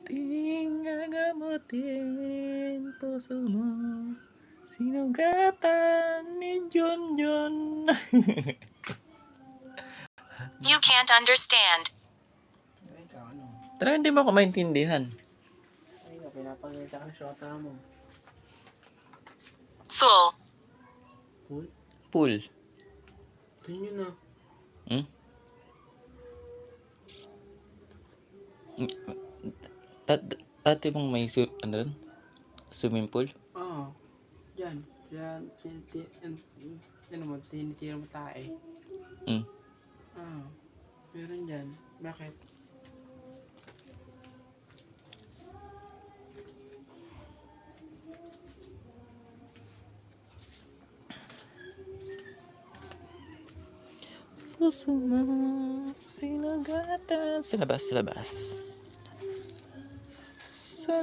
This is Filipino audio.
Ating gagamutin puso mo, sinugatan ni Junjun. You can't understand. Ay, ikaw ano? Tara, hindi mo ako maintindihan. Ay, ikaw, pinapagalitan ka ng shota mo. Fool. Cool? Pool. Ito yun na. Hmm? Dati mong may ano rin? Swimming pool? Oo. Diyan. Diyan. Ano mo, tinitira mo tae. Hmm. Oo. Meron dyan. Bakit? Puso mo, sinugatan. Sa labas, sa labas.